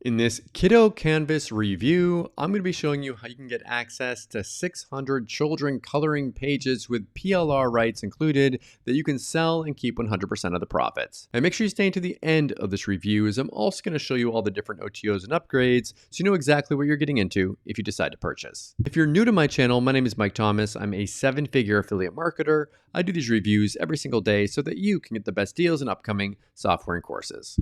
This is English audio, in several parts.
In this KiddoCanvas review, I'm going to be showing you how you can get access to 600 children coloring pages with PLR rights included that you can sell and keep 100% of the profits. And make sure you stay to the end of this review, as I'm also going to show you all the different OTOs and upgrades so you know exactly what you're getting into if you decide to purchase. If you're new to my channel, my name is Mike Thomas. I'm a 7-figure affiliate marketer. I do these reviews every single day so that you can get the best deals in upcoming software and courses.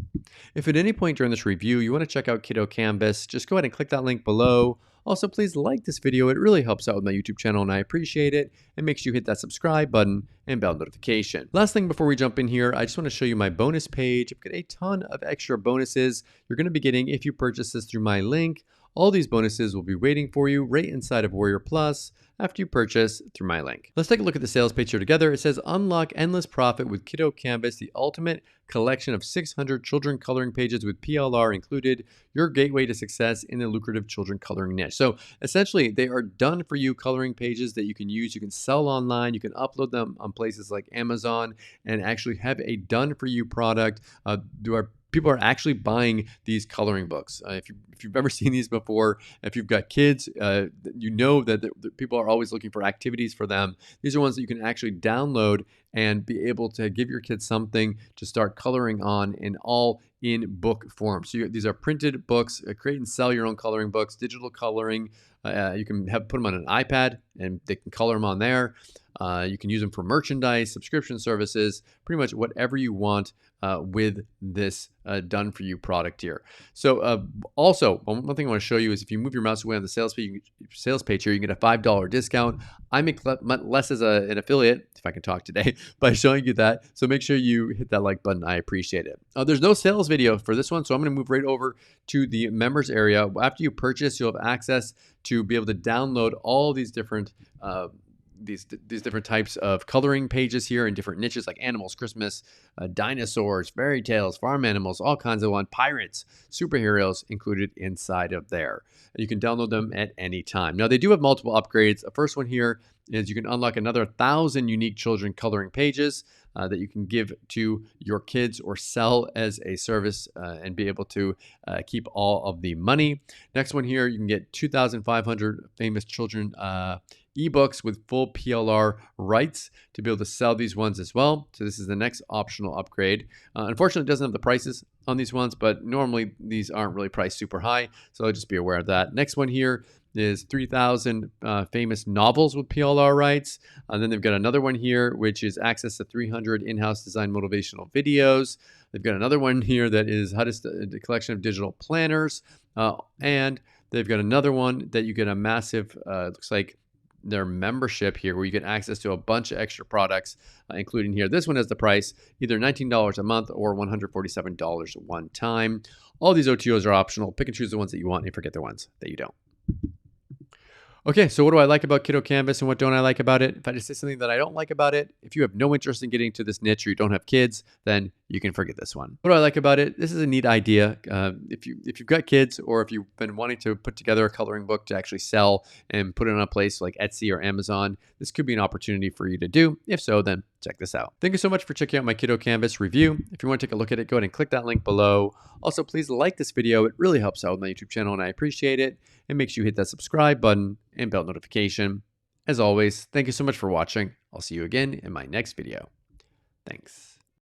If at any point during this review you want to check out KiddoCanvas, just go ahead and click that link below. Also, please like this video. It really helps out with my YouTube channel and I appreciate it. And make sure you hit that subscribe button and bell notification. Last thing before we jump in here, I just want to show you my bonus page. I've got a ton of extra bonuses you're going to be getting if you purchase this through my link. All these bonuses will be waiting for you right inside of Warrior Plus after you purchase through my link. Let's take a look at the sales page here together. It says unlock endless profit with KiddoCanvas, the ultimate collection of 600 children coloring pages with PLR included, your gateway to success in the lucrative children coloring niche. So essentially they are done for you coloring pages that you can use. You can sell online. You can upload them on places like Amazon and actually have a done for you product. People are actually buying these coloring books. If you've ever seen these before, if you've got kids, you know that the people are always looking for activities for them. These are ones that you can actually download and be able to give your kids something to start coloring on, in all in book form. So these are printed books. Create and sell your own coloring books, digital coloring. You can put them on an iPad and they can color them on there. You can use them for merchandise, subscription services, pretty much whatever you want with this done for you product here. So also, one thing I want to show you is if you move your mouse away on the sales page here, you get a $5 discount. I make less as an affiliate, if I can talk today, by showing you that. So make sure you hit that like button. I appreciate it. There's no sales video for this one, so I'm going to move right over to the members area. After you purchase, you'll have access to be able to download all these different these different types of coloring pages here in different niches like animals, Christmas, dinosaurs, fairy tales, farm animals, all kinds of pirates, superheroes included inside of there. And you can download them at any time. Now they do have multiple upgrades. The first one here is you can unlock another 1,000 unique children coloring pages that you can give to your kids or sell as a service and be able to keep all of the money. Next one here, you can get 2,500 famous children ebooks with full PLR rights to be able to sell these ones as well. So this is the next optional upgrade. Unfortunately, it doesn't have the prices on these ones, but normally these aren't really priced super high. So I'll just be aware of that. Next one here is 3,000 famous novels with PLR rights. And then they've got another one here, which is access to 300 in-house design motivational videos. They've got another one here that is a collection of digital planners. And they've got another one that you get a massive, looks like their membership here, where you get access to a bunch of extra products, including here. This one has the price, either $19 a month or $147 one time. All these OTOs are optional. Pick and choose the ones that you want and forget the ones that you don't. Okay, so what do I like about KiddoCanvas and what don't I like about it? If I just say something that I don't like about it, if you have no interest in getting to this niche or you don't have kids, then you can forget this one. What do I like about it? This is a neat idea. If you've got kids, or if you've been wanting to put together a coloring book to actually sell and put it on a place like Etsy or Amazon, this could be an opportunity for you to do. If so, then check this out. Thank you so much for checking out my KiddoCanvas review. If you want to take a look at it, go ahead and click that link below. Also, please like this video. It really helps out with my YouTube channel and I appreciate it. And make sure you hit that subscribe button and bell notification. As always, thank you so much for watching. I'll see you again in my next video. Thanks.